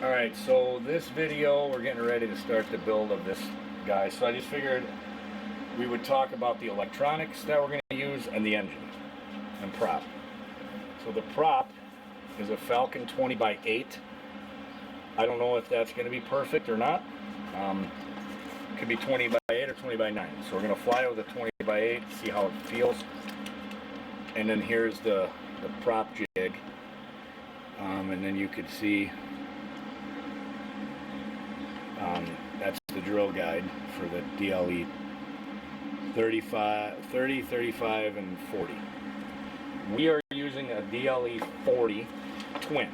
Alright, so this video we're getting ready to start the build of this guy. So I just figured we would talk about the electronics that we're going to use and the engine and prop. So the prop is a Falcon 20x8. I don't know if that's going to be perfect or not. It could be 20x8 or 20x9. So we're going to fly with a 20x8, see how it feels. And then here's the prop jig. And then you could see that's the drill guide for the DLE 30, 35, and 40. We are using a DLE 40 twin.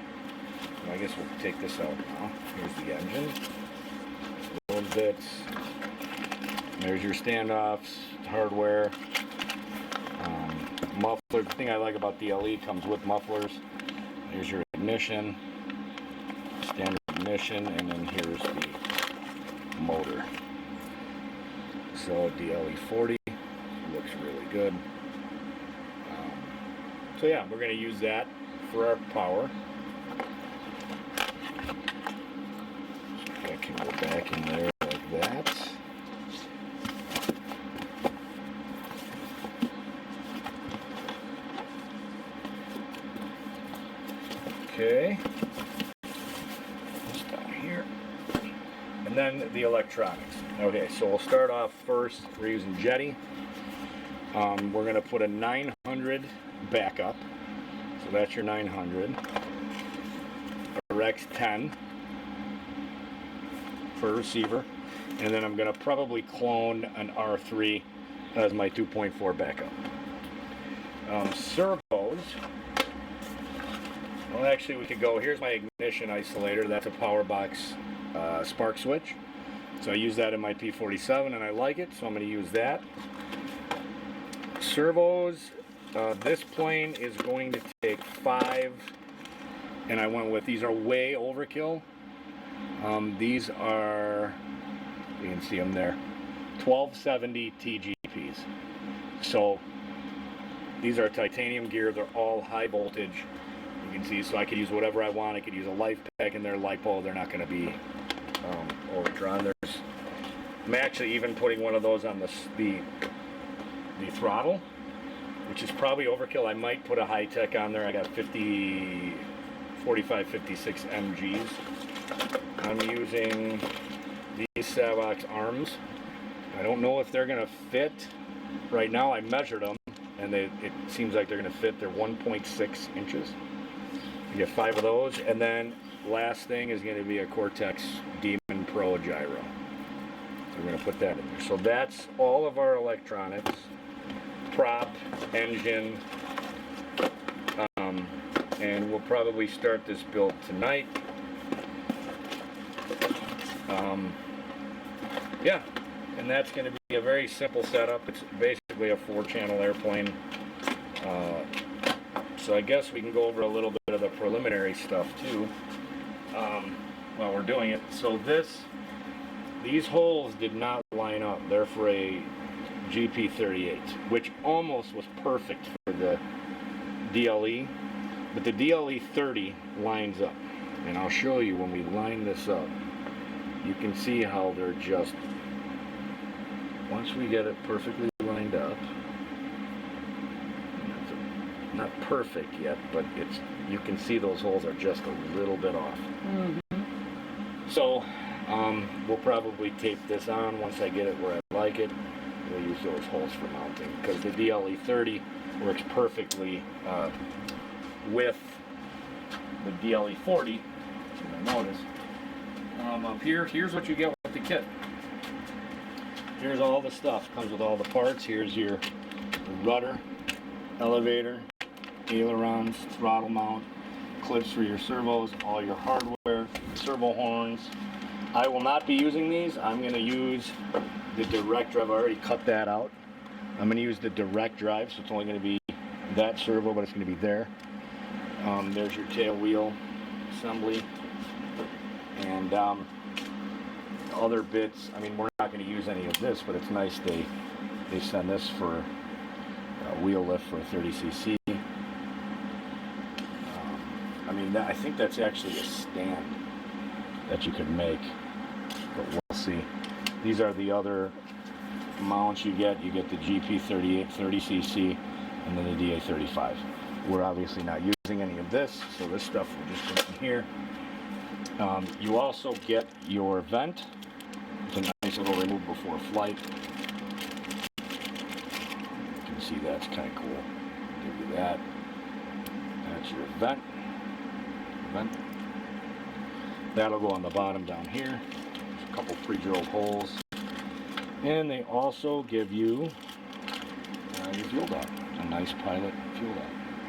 I guess we'll take this out now. Here's the engine. Those bits. There's your standoffs, hardware. Muffler. The thing I like about DLE comes with mufflers. Here's your ignition, standard ignition, and then here's the motor. So DLE 40 looks really good. So yeah, we're going to use that for our power. So I can go back in there like that. Okay. Just down here. And then the electronics. Okay, so we'll start off first. We're using Jetty. We're going to put a 900 backup. So that's your 900. A Rex 10 for receiver. And then I'm going to probably clone an R3 as my 2.4 backup. Servos. Well, actually, we could go. Here's my ignition isolator. That's a power box spark switch. So I use that in my P47 and I like it, so I'm going to use that. Servos, this plane is going to take 5, and I went with, these are way overkill. These are, you can see them there, 1270 TGPs. So these are titanium gear, they're all high voltage. You can see, so I could use whatever I want. I could use a life pack in there, LiPo, they're not going to be overdrawn. I'm actually even putting one of those on the throttle, which is probably overkill. I might put a high tech on there. I got 45, 56 MGs. I'm using these Savox arms. I don't know if they're going to fit. Right now I measured them, and it seems like they're going to fit. They're 1.6 inches. You get 5 of those, and then last thing is going to be a Cortex Demon Pro gyro. So we're going to put that in there. So that's all of our electronics, prop, engine, and we'll probably start this build tonight. Yeah, and that's going to be a very simple setup. It's basically a 4-channel airplane. So I guess we can go over a little bit of the preliminary stuff too while we're doing it. So these holes did not line up. They're for a GP38, which almost was perfect for the DLE, but the DLE 30 lines up. And I'll show you when we line this up. You can see how they're just, once we get it perfectly lined up, not perfect yet, but you can see those holes are just a little bit off. So we'll probably tape this on once I get it where I like it. We'll use those holes for mounting because the DLE 30 works perfectly with the DLE 40. You'll notice up here, here's what you get with the kit. Here's all the stuff. Comes with all the parts. Here's your rudder, elevator, ailerons, throttle mount, clips for your servos, all your hardware, servo horns. I will not be using these. I'm going to use the direct drive. I already cut that out. I'm going to use the direct drive, so it's only going to be that servo, but it's going to be there. There's your tail wheel assembly. And other bits, I mean, we're not going to use any of this, but it's nice they send this for a wheel lift for a 30cc. I mean, I think that's actually a stand. that you could make, but we'll see. These are the other mounts you get. You get the GP38 30cc and then the DA35. We're obviously not using any of this, so this stuff will just go in here. You also get your vent. It's a nice little remove before flight. You can see that's kind of cool. Give you that. That's your vent. That'll go on the bottom down here. There's a couple pre-drilled holes. And they also give you your fuel dot. A nice pilot fuel dot.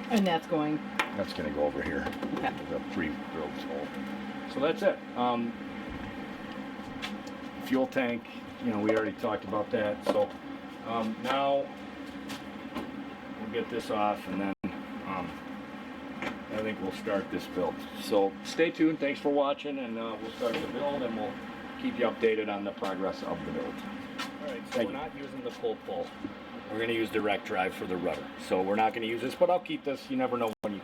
And that's going? That's going to go over here. Okay. The pre-drilled hole. So that's it. Fuel tank, we already talked about that. So now we'll get this off, and then I think we'll start this build. So stay tuned. Thanks for watching, and we'll start the build, and we'll keep you updated on the progress of the build. All right, so we're not using the pull. We're going to use direct drive for the rudder. So we're not going to use this, but I'll keep this. You never know when you're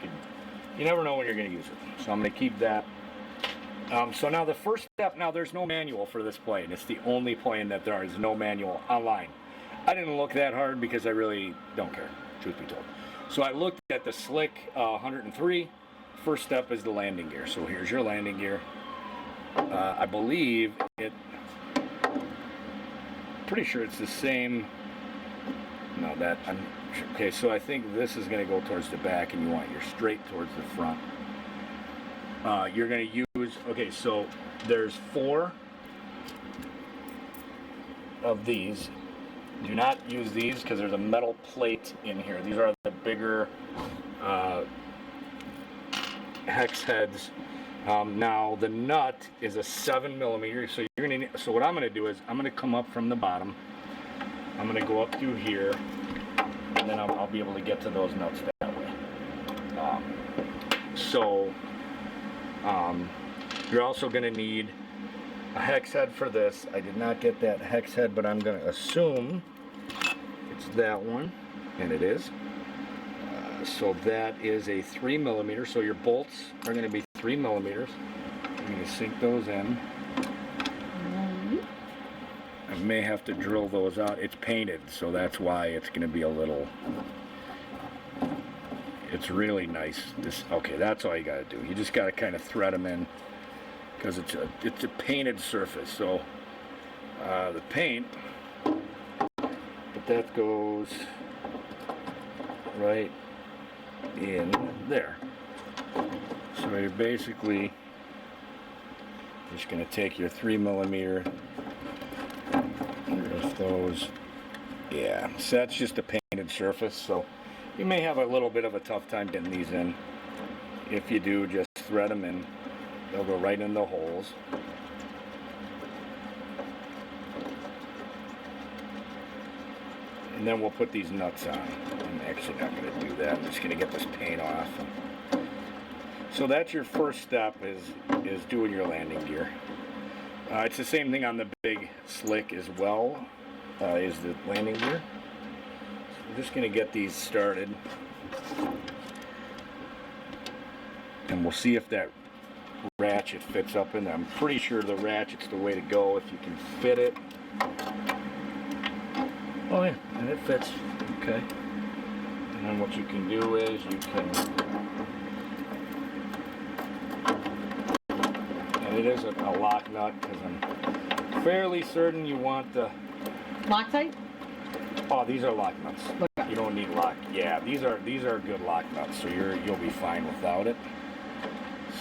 going to use it. So I'm going to keep that. So now the first step, there's no manual for this plane. It's the only plane that there is no manual online. I didn't look that hard because I really don't care, truth be told. So I looked at the Slick 103. First step is the landing gear. So here's your landing gear. I believe pretty sure it's the same. No, okay, so I think this is going to go towards the back, and you want your straight towards the front. You're going to use, okay, so there's 4 of these. Do not use these because there's a metal plate in here. These are the bigger hex heads. Now the nut is a 7mm. So you're going to. So what I'm going to do is I'm going to come up from the bottom. I'm going to go up through here, and then I'll be able to get to those nuts that way. You're also going to need a hex head for this. I did not get that hex head, but I'm going to assume it's that one, and it is. So that is a 3mm. So your bolts are going to be 3mm. I'm going to sink those in. I may have to drill those out. It's painted, so that's why it's going to be a little. It's really nice. Okay, that's all you got to do. You just got to kind of thread them in because it's a painted surface. So the paint, but that goes right in there. So you're basically just going to take your 3mm. There's those. Yeah, so that's just a painted surface. So you may have a little bit of a tough time getting these in. If you do, just thread them in. They'll go right in the holes. And then we'll put these nuts on. I'm actually not going to do that. I'm just going to get this paint off. So that's your first step is doing your landing gear. It's the same thing on the big Slick as well, is the landing gear. So we're just going to get these started. And we'll see if that ratchet fits up in there. I'm pretty sure the ratchet's the way to go if you can fit it. Oh yeah, and it fits. Okay. And then what you can do is you can, and it is a lock nut because I'm fairly certain you want the Loctite? Oh, these are lock nuts. You don't need lock. Yeah, these are good lock nuts, so you'll be fine without it.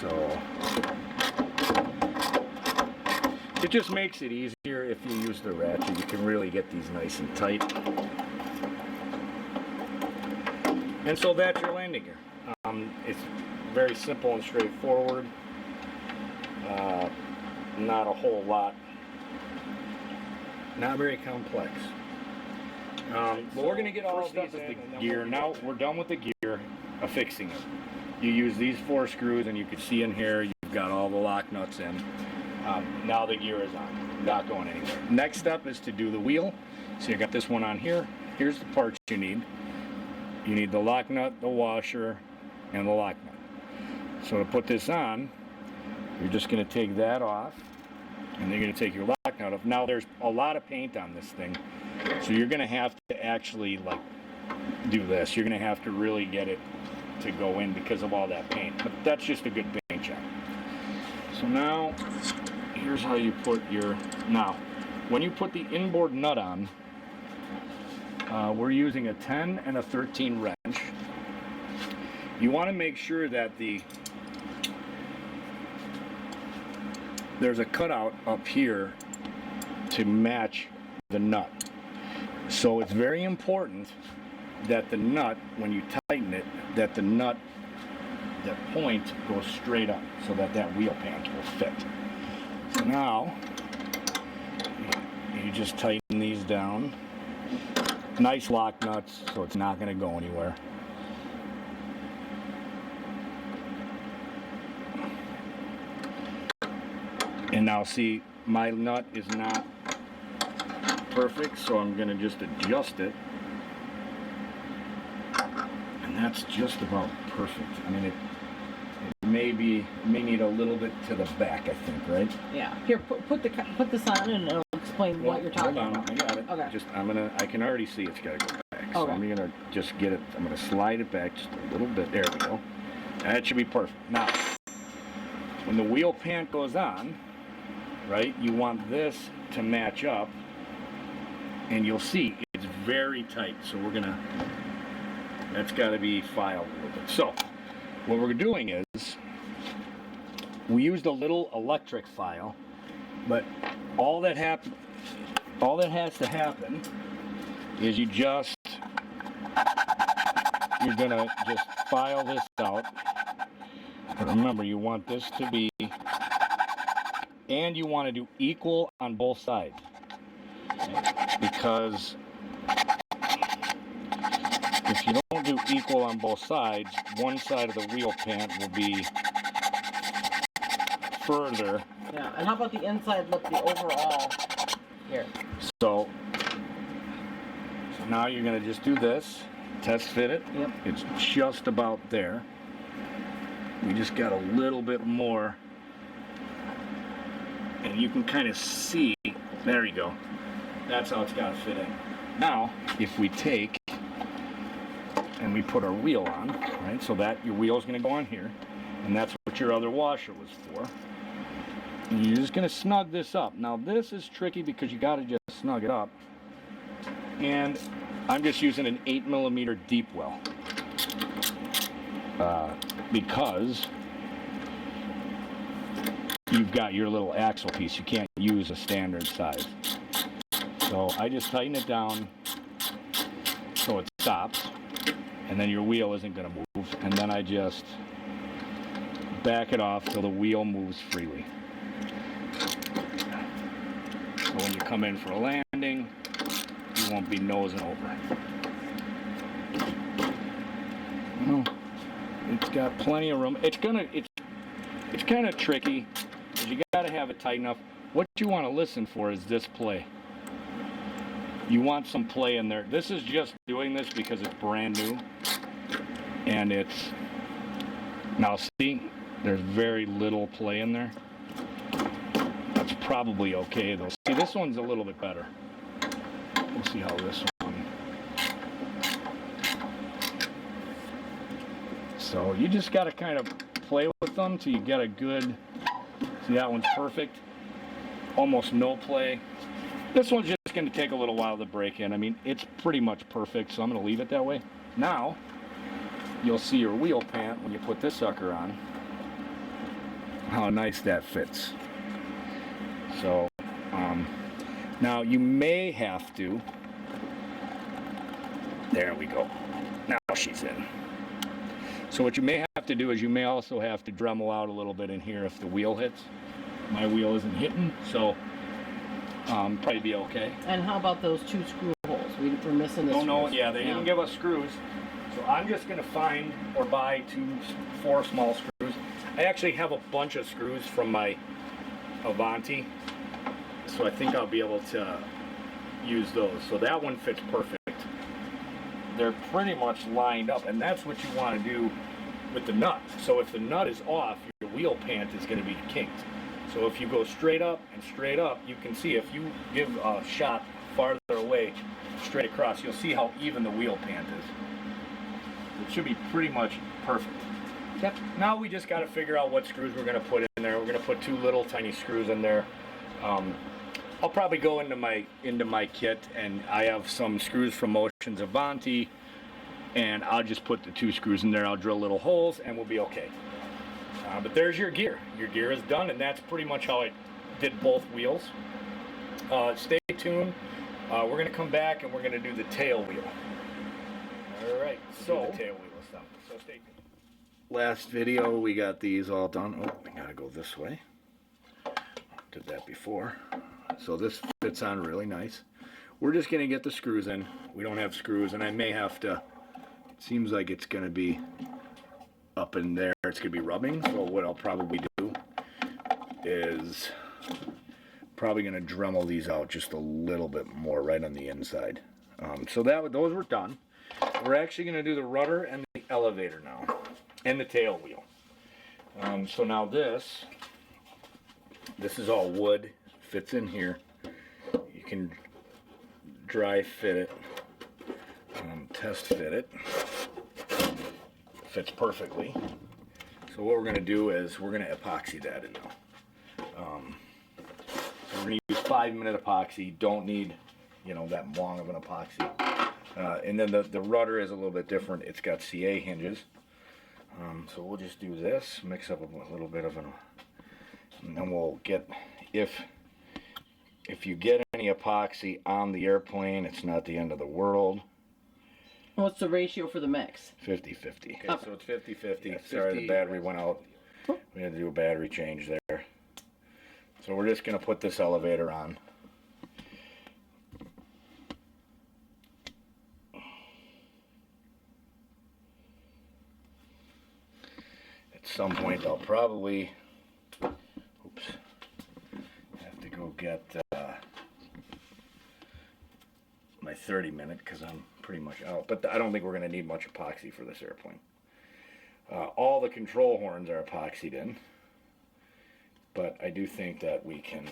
So it just makes it easier if you use the ratchet. You can really get these nice and tight. And so that's your landing gear. It's very simple and straightforward. Not a whole lot. Not very complex. But we're going to get all of these in the gear. Now we're done with the gear, affixing it. You use these 4 screws, and you can see in here you've got all the lock nuts in. Now the gear is on, not going anywhere. Next step is to do the wheel. So you got this one on here. Here's the parts you need. You need the lock nut, the washer, and the lock nut. So to put this on, You're just going to take that off, and you're going to take your lock nut off. Now there's a lot of paint on this thing, so you're going to have to actually like do this. You're going to have to really get it to go in because of all that paint. But that's just a good paint job. So now, here's how you put your, now, when you put the inboard nut on, we're using a 10 and a 13 wrench. You want to make sure that there's a cutout up here to match the nut. So it's very important that the nut, when you tighten it, that the nut, that point goes straight up so that that wheel pant will fit. So now, you just tighten these down. Nice lock nuts, so it's not going to go anywhere. And now see, my nut is not perfect, so I'm going to just adjust it. And that's just about perfect. I mean, it may need a little bit to the back, I think, right? Yeah. Here, put this on and it'll explain what you're talking about. Hold on, I got it. Okay. I can already see it's got to go back. So Okay. I'm gonna just get it. I'm gonna slide it back just a little bit. There we go. That should be perfect. Now, when the wheel pant goes on, right, you want this to match up, and you'll see it's very tight. So that's got to be filed a little bit. So what we're doing is we used a little electric file, but all that has to happen is you're gonna just file this out. But remember, you want this to be, and you want to do equal on both sides, because if you don't do equal on both sides, one side of the wheel pant will be further. Yeah, and how about the inside lip, the overall here? So now you're going to just do this, test fit it. Yep. It's just about there. We just got a little bit more, and you can kind of see, there you go. That's how it's got to fit in. Now, if we take and we put our wheel on, right, so that your wheel is going to go on here, and that's what your other washer was for. And you're just going to snug this up. Now this is tricky because you got to just snug it up, and I'm just using an 8mm deep well because you've got your little axle piece. You can't use a standard size. So I just tighten it down so it stops, and then your wheel isn't going to move, and then I just back it off so the wheel moves freely. So when you come in for a landing, you won't be nosing over. Well, it's got plenty of room. It's kind of tricky, because you got to have it tight enough. What you want to listen for is this play. You want some play in there. This is just doing this because it's brand new, and it's, now see, there's very little play in there. That's probably okay though. See, this one's a little bit better. We'll see how this one. So you just got to kind of play with them till you get a good, see, that one's perfect. Almost no play. This one's just going to take a little while to break in. I mean, it's pretty much perfect, so I'm going to leave it that way. Now, you'll see your wheel pant when you put this sucker on, how nice that fits. So, now you may have to, there we go. Now she's in. So what you may have to do is you may also have to Dremel out a little bit in here if the wheel hits. My wheel isn't hitting, so probably be okay. And how about those 2 screw holes? We're missing the Oh no, screws. yeah, they didn't give us screws. So I'm just going to find or buy 4 small screws. I actually have a bunch of screws from my Avanti, so I think I'll be able to use those. So that one fits perfect. They're pretty much lined up, and that's what you want to do with the nut. So if the nut is off, your wheel pant is going to be kinked. So if you go straight up and straight up, you can see if you give a shot farther away, straight across, you'll see how even the wheel pant is. It should be pretty much perfect. Yep. Now we just got to figure out what screws we're going to put in there. We're going to put 2 little tiny screws in there. I'll probably go into my kit, and I have some screws from Motions Avanti, and I'll just put the 2 screws in there. I'll drill little holes, and we'll be okay. But there's your gear. Your gear is done, and that's pretty much how I did both wheels. Stay tuned. We're going to come back, and we're going to do the tail wheel. All right, so the tail wheel is done. So stay tuned. Last video, we got these all done. Oh, I gotta go this way. Did that before. So this fits on really nice. We're just gonna get the screws in. We don't have screws, and I may have to, it seems like it's gonna be up in there. It's gonna be rubbing. So what I'll probably do is probably gonna Dremel these out just a little bit more right on the inside. So those were done. We're actually gonna do the rudder and the elevator now, and the tail wheel. So now this is all wood, fits in here. You can dry fit it, test fit it, fits perfectly. So what we're going to do is we're going to epoxy that in now. So we're going to use 5-minute epoxy. Don't need, that long of an epoxy. And then the rudder is a little bit different. It's got CA hinges. So we'll just do this, mix up a little bit of and then we'll get, if you get any epoxy on the airplane, it's not the end of the world. What's the ratio for the mix? 50-50. Okay, so it's 50-50. Yeah, Sorry, the battery went out. We had to do a battery change there. So we're just going to put this elevator on. At some point I'll probably have to go get my 30-minute because I'm pretty much out. But I don't think we're going to need much epoxy for this airplane. All the control horns are epoxied in, but I do think that we can,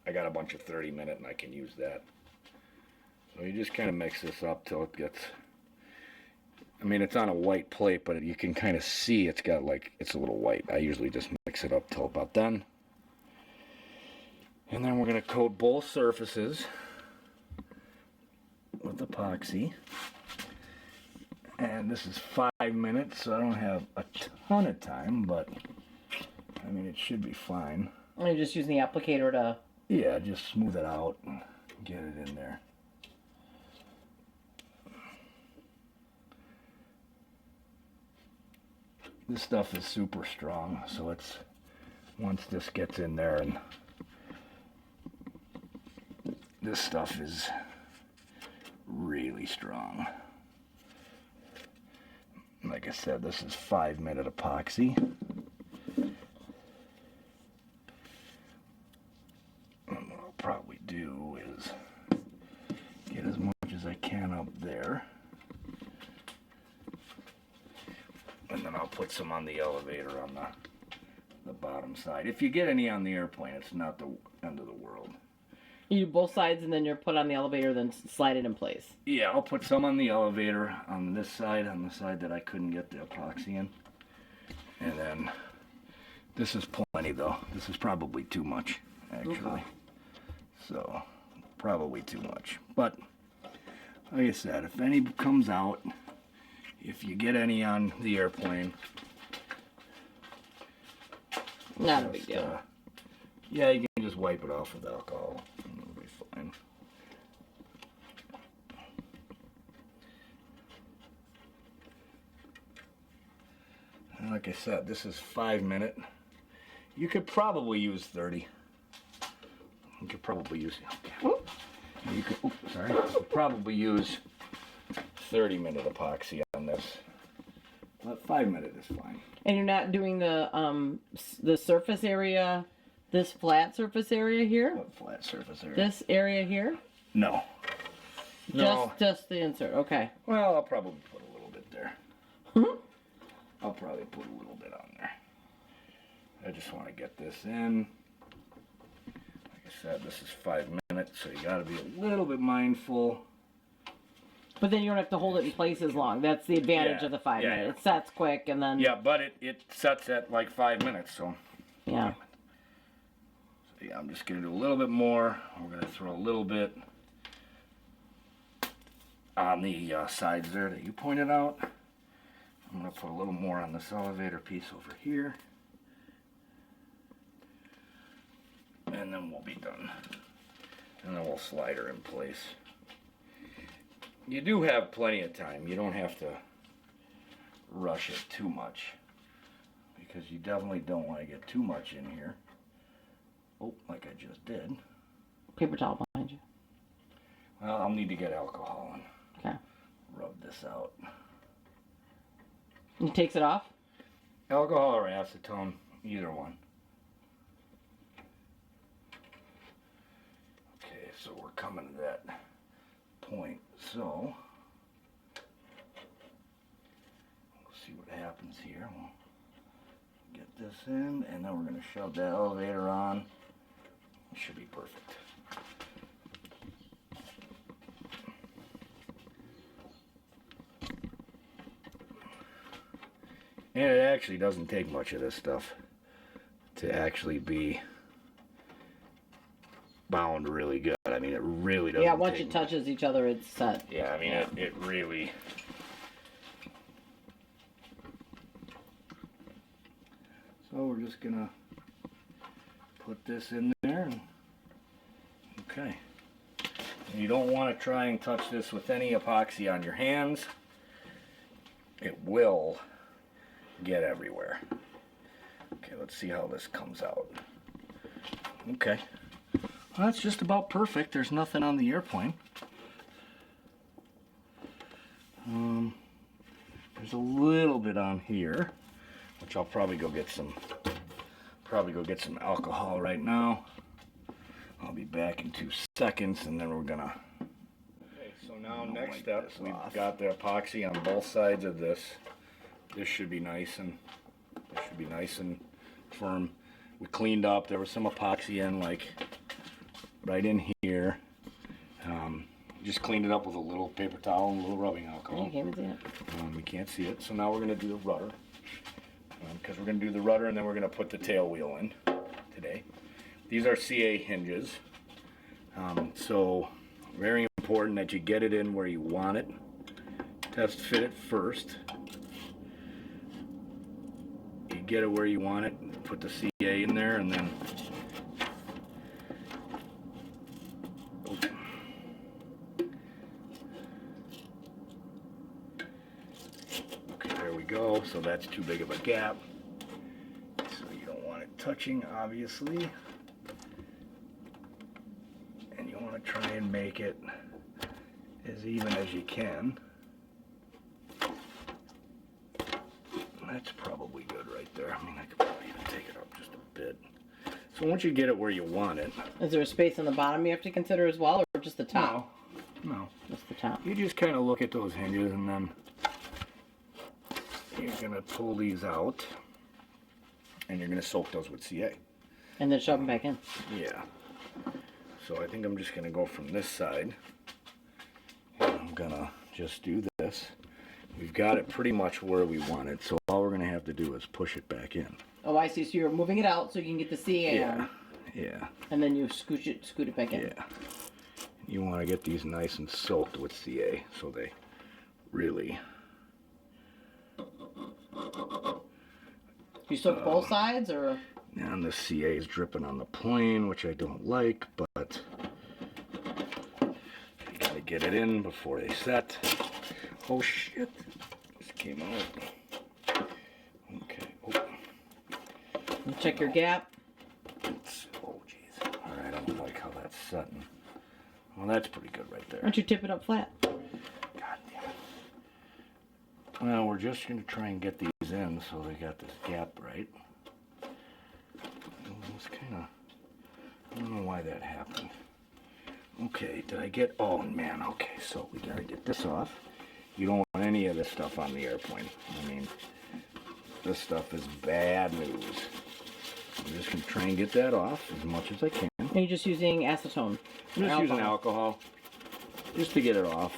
I got a bunch of 30-minute and I can use that. So you just kind of mix this up till it gets, it's on a white plate, but you can kind of see it's got it's a little white. I usually just mix it up till about then. And then we're going to coat both surfaces with epoxy. And this is 5 minutes, so I don't have a ton of time, but it should be fine. And you're just using the applicator to... Yeah, just smooth it out and get it in there. This stuff is super strong, so it's, once this gets in there, and this stuff is really strong. Like I said, this is 5-minute epoxy. And what I'll probably do is get as much as I can up there. And then I'll put some on the elevator on the bottom side. If you get any on the airplane, it's not the end of the world. You do both sides and then you're put on the elevator, then slide it in place. Yeah, I'll put some on the elevator on this side, on the side that I couldn't get the epoxy in. And then, this is plenty though. This is probably too much, actually. Okay. So, probably too much. But, like I said, if any comes out, if you get any on the airplane, not a big deal. Yeah, you can just wipe it off with alcohol. It'll be fine. And like I said, this is 5-minute. You could probably use 30. You could probably use. Okay. You could probably use 30-minute epoxy on this. But 5-minute is fine. And you're not doing the surface area, this flat surface area here? What flat surface area? This area here? No. Just the insert, okay. Well, I'll probably put a little bit there. I'll probably put a little bit on there. I just want to get this in. Like I said, this is 5 minutes, so you got to be a little bit mindful. But then you don't have to hold it in place as long. That's the advantage Yeah, of the 5 yeah, minutes. It sets quick and then... Yeah, but it sets at like 5 minutes, so. Yeah. So yeah, I'm just going to do a little bit more. We're going to throw a little bit on the sides there that you pointed out. I'm going to put a little more on this elevator piece over here. And then we'll be done. And then we'll slide her in place. You do have plenty of time. You don't have to rush it too much, because you definitely don't want to get too much in here. Oh, like I just did. Paper towel behind you. Well, I'll need to get alcohol and Okay. rub this out. He takes it off? Alcohol or acetone, either one. Okay, so we're coming to that point. So, we'll see what happens here. We'll get this in, and then we're going to shove that elevator on. It should be perfect. And it actually doesn't take much of this stuff to actually be bound really good. I mean, it really doesn't. Yeah, once take it much. touches each other, it's set. Yeah, I mean, it really. So we're just gonna put this in there. And, okay. And you don't want to try and touch this with any epoxy on your hands. It will get everywhere. Okay, let's see how this comes out. Okay. Well, that's just about perfect. There's nothing on the airplane. There's a little bit on here, which I'll probably go get some alcohol right now. I'll be back in 2 seconds, and then we're gonna. Okay, so now next step, we've got the epoxy on both sides of this. This should be nice and firm. We cleaned up. There was some epoxy in, like, right in here. Just cleaned it up with a little paper towel and a little rubbing alcohol. You can't see it. We can't see it. So now we're going to do the rudder. Because we're going to do the rudder and then we're going to put the tail wheel in today. These are CA hinges. So very important that you get it in where you want it. Test fit it first. You get it where you want it. Put the CA in there and then go, so that's too big of a gap, so you don't want it touching, obviously, and you want to try and make it as even as you can. That's probably good right there. I mean, I could probably even take it up just a bit. So once you get it where you want it, is there a space on the bottom you have to consider as well, or just the top? No, just the top. You just kind of look at those hinges and then you're going to pull these out, and you're going to soak those with CA. And then shove them back in. Yeah. So I think I'm just going to go from this side. And I'm going to just do this. We've got it pretty much where we want it, so all we're going to have to do is push it back in. Oh, I see. So you're moving it out so you can get the CA on. Yeah. And then you scoot it back in. Yeah. You want to get these nice and soaked with CA so they really... You soak both sides, or? And the CA is dripping on the plane, which I don't like, but you gotta get it in before they set. Oh shit, this came out. Okay. Oh. You check your gap. Oh jeez. Alright, I don't like how that's setting. Well, that's pretty good right there. Why don't you tip it up flat? God damn it. Well, we're just gonna try and get these in so they got this gap right. It's kind of, I don't know why that happened. Okay, did I get, oh man, okay, so we gotta get this off. You don't want any of this stuff on the airplane. I mean, this stuff is bad news. I'm just going to try and get that off as much as I can. And you're just using acetone? I'm just using alcohol just to get it off.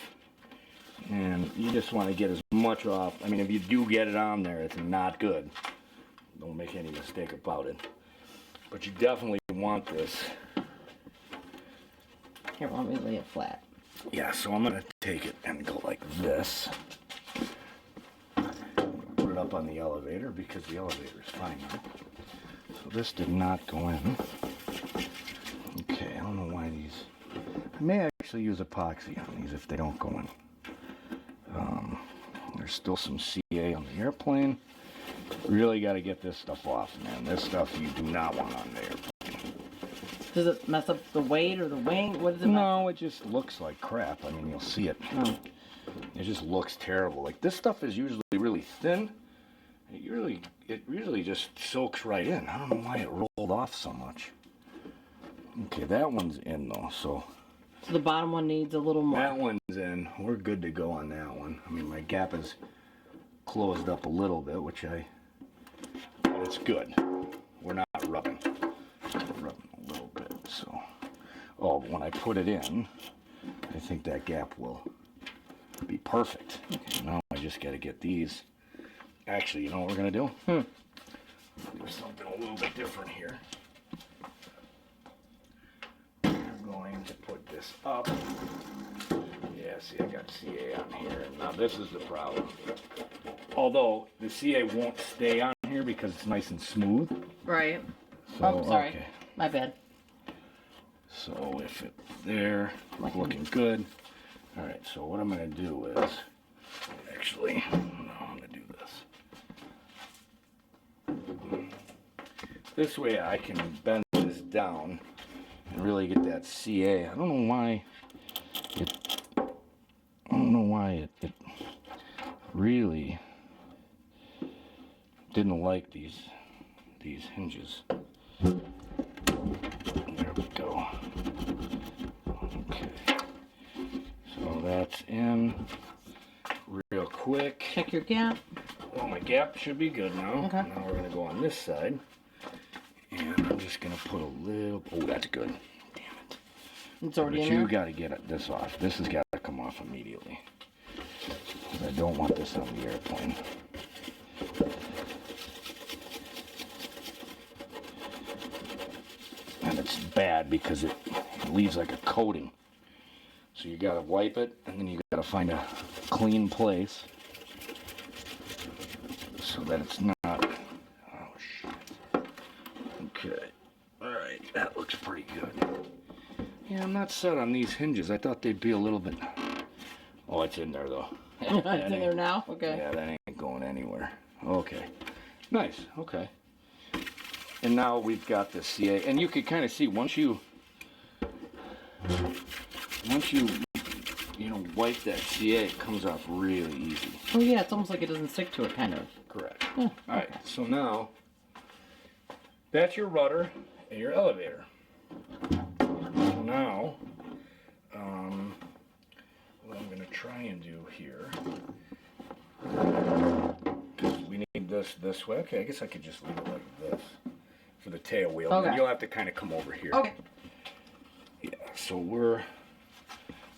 And you just want to get as much off. I mean, if you do get it on there, it's not good. Don't make any mistake about it. But you definitely want this. Here, let me lay it flat. Yeah, so I'm going to take it and go like this. Put it up on the elevator because the elevator is fine now. So this did not go in. Okay, I don't know why these... I may actually use epoxy on these if they don't go in. There's still some CA on the airplane. Really got to get this stuff off, man. This stuff you do not want on the airplane. Does it mess up the weight or the wing? What does it mess No, it just looks like crap. I mean, you'll see it. Oh. It just looks terrible. Like, this stuff is usually really thin. It really just soaks right in. I don't know why it rolled off so much. Okay, that one's in though, so the bottom one needs a little more. that one's in. We're good to go on that one. I mean, my gap is closed up a little bit, but it's good. We're not rubbing. We're rubbing a little bit, so. Oh, but when I put it in, I think that gap will be perfect. Okay. Now I just got to get these. Actually, you know what we're gonna do? Do something a little bit different here. We're going to put this up. Yeah, see, I got CA on here. Now this is the problem. Although the CA won't stay on here because it's nice and smooth. Right. So, oh, sorry. Okay. My bad. So if it's there, looking good. All right. So what I'm gonna do is, actually, no, I'm gonna do this. This way I can bend this down and really get that CA. I don't know why it really didn't like these hinges. There we go. Okay. So that's in real quick. Check your gap. Well, my gap should be good now. Okay. Now we're going to go on this side. And I'm just going to put a little... Oh, that's good. Damn it. It's already But in there? you got to get this off. This has got to come off immediately. I don't want this on the airplane. And it's bad because it leaves like a coating. So you got to wipe it, and then you got to find a clean place so that it's not... Oh, shit. Okay. Alright, that looks pretty good. Yeah, I'm not set on these hinges. I thought they'd be a little bit... Oh, it's in there, though. It's in there now? Okay. Yeah, that ain't going anywhere. Okay. Nice. Okay. And now we've got the CA. And you can kind of see once you wipe that CA, it comes off really easy. Oh yeah, it's almost like it doesn't stick to it, kind of. Correct. Yeah, All right. So now that's your rudder and your elevator. So now, what I'm going to try and do here, because we need this way. Okay, I guess I could just leave it like this for the tail wheel. Okay. And you'll have to kind of come over here. Okay. Yeah, so we're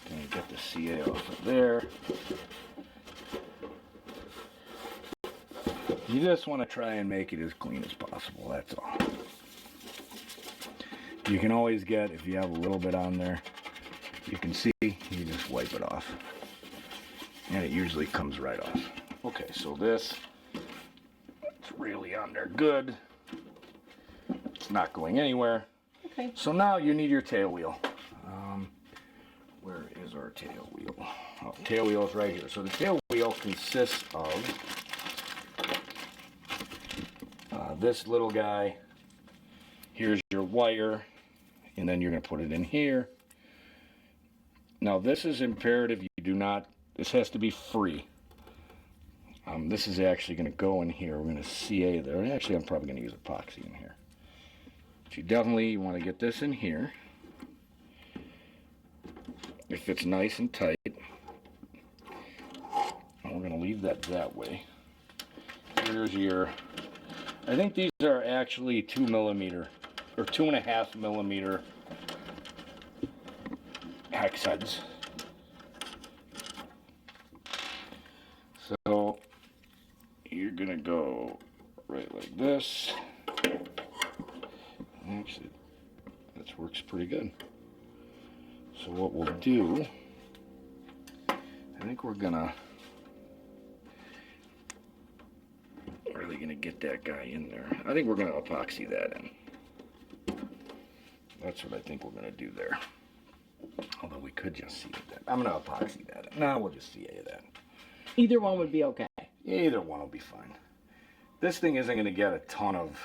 going to get the CA off of there. You just want to try and make it as clean as possible, that's all. You can always get, if you have a little bit on there, you can see, you just wipe it off. And it usually comes right off. Okay, so this, it's really on there good. It's not going anywhere. Okay. So now you need your tail wheel. Where is our tail wheel? Oh, tail wheel is right here. So the tail wheel consists of this little guy. Here's your wire, and then you're going to put it in here. Now this is imperative. You do not. This has to be free. This is actually going to go in here. We're going to CA there. Actually, I'm probably going to use epoxy in here. But you definitely want to get this in here. If it's nice and tight, and we're going to leave that way. Here's your I think these are actually 2 millimeter or 2.5 millimeter hex heads. So you're gonna go right like this. Actually, that works pretty good. So what we'll do, I think we're gonna really gonna get that guy in there. I think we're gonna epoxy that in. That's what I think we're gonna do there. Although we could just see that. I'm gonna epoxy that in. No, we'll just see that. Either one would be okay. Either one will be fine. This thing isn't gonna get a ton of.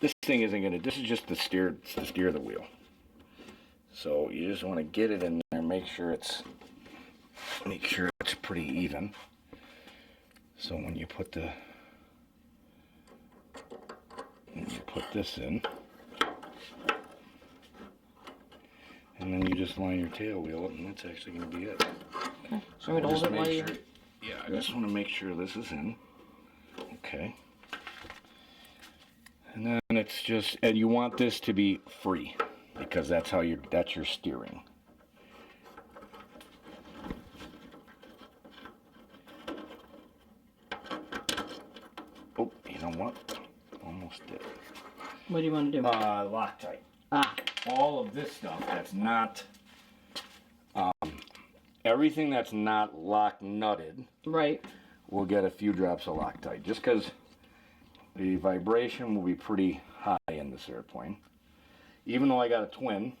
This thing isn't gonna. This is just to steer the wheel. So you just want to get it in there. Make sure it's pretty even. So when you put this in, and then you just line your tail wheel up, and that's actually going to be it. Okay. So We'll just make sure. Yeah, I just want to make sure this is in. Okay. And then it's just, and you want this to be free because that's your steering. Oh, you know what? Almost did. What do you want to do? Loctite. All of this stuff that's not, everything that's not lock nutted. Right. We'll get a few drops of Loctite, just because the vibration will be pretty high in this airplane. Even though I got a twin,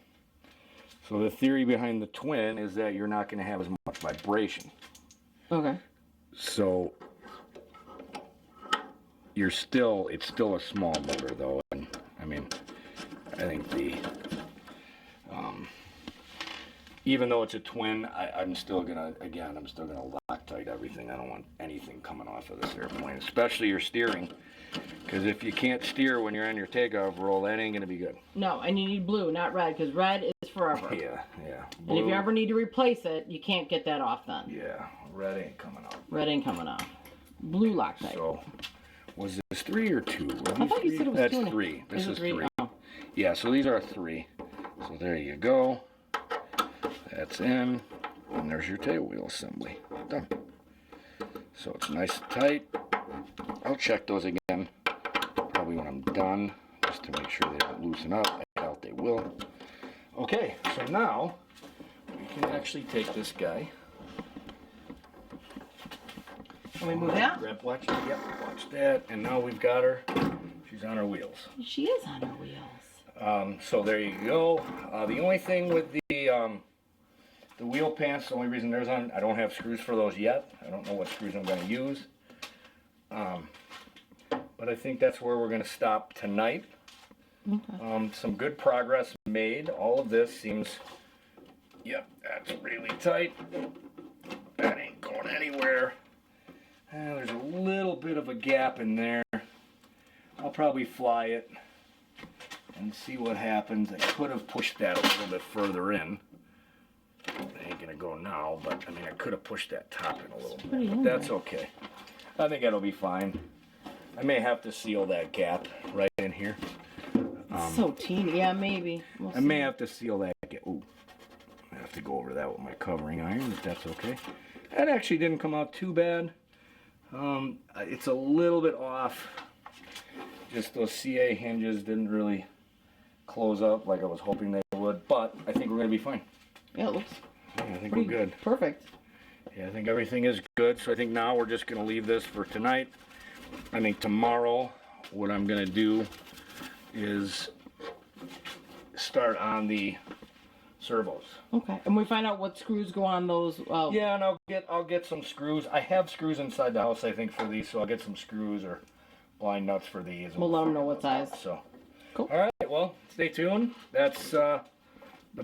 so the theory behind the twin is that you're not going to have as much vibration. Okay. So it's still a small motor though, and I mean, I think even though it's a twin, I'm still gonna Loctite everything. I don't want anything coming off of this airplane, especially your steering, because if you can't steer when you're on your takeoff roll, that ain't gonna be good. No, and you need blue, not red, because red is forever. Yeah. Blue. And if you ever need to replace it, you can't get that off then. Yeah, red ain't coming off. Red ain't coming off. Blue Loctite. So, was this 3 or 2? I thought you said it was 2. That's 3. This is 3. Oh. Yeah, so these are 3. So there you go. That's in. And there's your tail wheel assembly. Done. So it's nice and tight. I'll check those again probably when I'm done, just to make sure they don't loosen up. I doubt they will. Okay, so now we can actually take this guy. Can we move that? Watch that. And now we've got her. She's on her wheels. She is on her wheels. So there you go. The only thing with the wheel pants, the only reason there's on, I don't have screws for those yet. I don't know what screws I'm going to use. But I think that's where we're going to stop tonight. Okay. Some good progress made. All of this seems, yep, that's really tight. That ain't going anywhere. There's a little bit of a gap in there. I'll probably fly it and see what happens. I could have pushed that a little bit further in. It ain't gonna go now, but I mean, I could have pushed that top in a little bit, but that's okay. I think that'll be fine. I may have to seal that gap right in here. So teeny, yeah, maybe. I may have to seal that gap. Ooh, I have to go over that with my covering iron, if that's okay. That actually didn't come out too bad. It's a little bit off. Just those CA hinges didn't really close up like I was hoping they would, but I think we're gonna be fine. Yeah, it looks. Yeah, I think we're good. Perfect. Yeah, I think everything is good. So I think now we're just gonna leave this for tonight. I think tomorrow, what I'm gonna do is start on the servos. Okay, and we find out what screws go on those. Yeah, and I'll get some screws. I have screws inside the house, I think, for these, so I'll get some screws or blind nuts for these. We'll let them know what size. So, cool. All right, well, stay tuned. That's the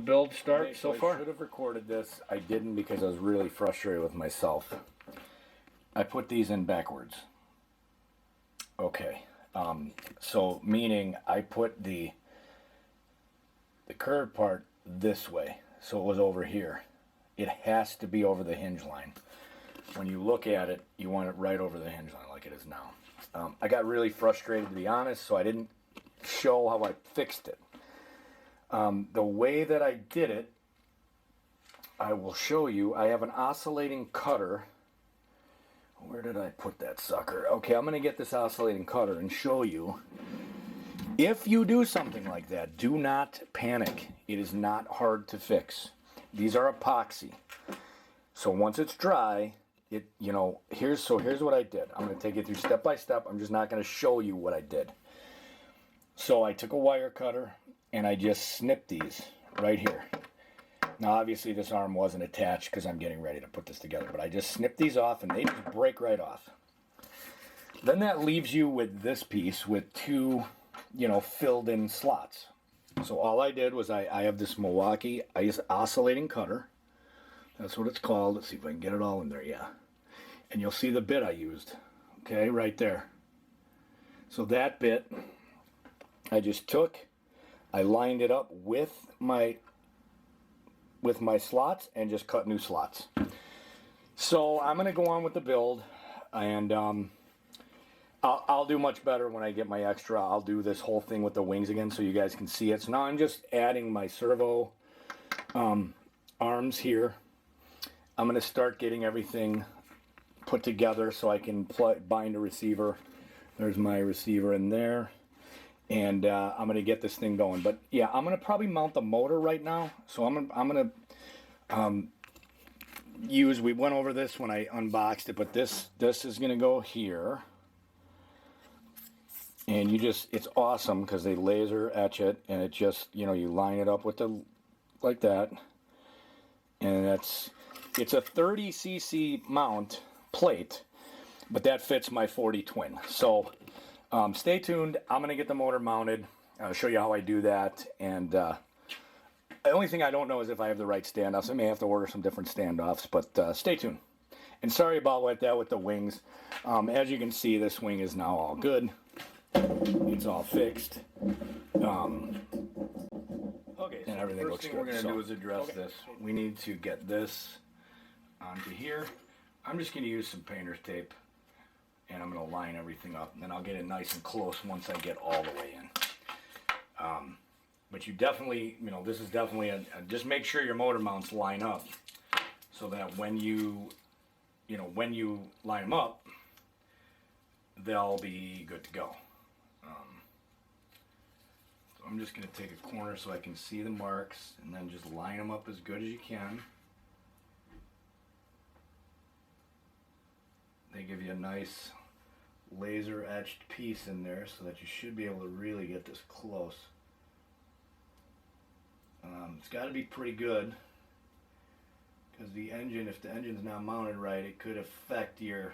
build start so far. I should have recorded this. I didn't because I was really frustrated with myself. I put these in backwards. Okay, so meaning I put the curved part this way, so it was over here. It has to be over the hinge line. when you look at it, you want it right over the hinge line like it is now. I got really frustrated, to be honest, so I didn't show how I fixed it. The way that I did it, I will show you. I have an oscillating cutter. Where did I put that sucker? Okay, I'm going to get this oscillating cutter and show you. If you do something like that, do not panic. It is not hard to fix. These are epoxy. So once it's dry, here's what I did. I'm going to take you through step by step. I'm just not going to show you what I did. So I took a wire cutter and I just snipped these right here. Now obviously this arm wasn't attached because I'm getting ready to put this together, but I just snipped these off and they just break right off. Then that leaves you with this piece with two, filled in slots. So all I did was I have this Milwaukee oscillating cutter. That's what it's called. Let's see if I can get it all in there. Yeah. And you'll see the bit I used. Okay, right there. So that bit I just took, I lined it up with my slots and just cut new slots. So I'm going to go on with the build, and I'll do much better when I get my extra. I'll do this whole thing with the wings again so you guys can see it. So now I'm just adding my servo arms here. I'm going to start getting everything put together so I can bind a receiver. There's my receiver in there. And I'm going to get this thing going. But yeah, I'm going to probably mount the motor right now. So I'm going to we went over this when I unboxed it, but this is going to go here. And it's awesome because they laser etch it, and it just, you line it up with like that. And it's a 30cc mount plate, but that fits my 40 twin. So stay tuned. I'm going to get the motor mounted. I'll show you how I do that. And the only thing I don't know is if I have the right standoffs. I may have to order some different standoffs, but stay tuned. And sorry about that with the wings. As you can see, this wing is now all good. It's all fixed. Okay, and everything looks good. First thing we're going to do is address this. We need to get this onto here. I'm just going to use some painter's tape, and I'm going to line everything up, and then I'll get it nice and close once I get all the way in. But you definitely, this is definitely just make sure your motor mounts line up so that when you line them up, they'll be good to go. So I'm just going to take a corner so I can see the marks and then just line them up as good as you can. They give you a nice laser etched piece in there so that you should be able to really get this close. It's got to be pretty good because the engine, if the engine's not mounted right, it could affect the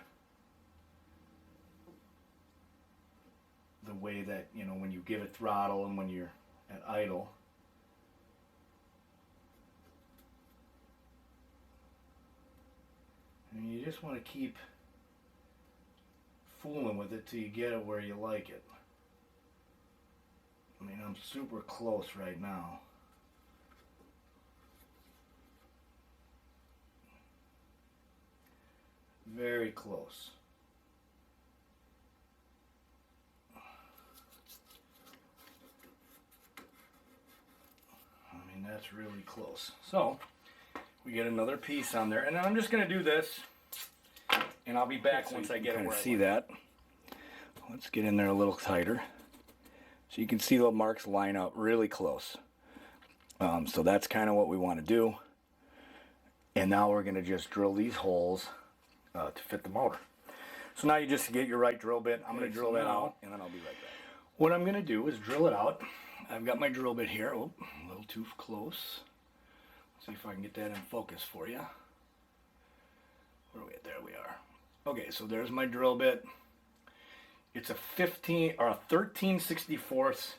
way that, when you give it throttle and when you're at idle. And you just want to keep fooling with it till you get it where you like it. I mean, I'm super close right now. Very close. I mean, that's really close. So, we get another piece on there, and then I'm just going to do this, and I'll be back once I get it where I see that. Let's get in there a little tighter. So you can see the marks line up really close. So that's kind of what we want to do. And now we're going to just drill these holes to fit the motor. So now you just get your right drill bit. I'm going to drill that out, and then I'll be right back. What I'm going to do is drill it out. I've got my drill bit here. Oh, a little too close. Let's see if I can get that in focus for you. Where are we at? There we are. Okay, so there's my drill bit. It's a 13/64.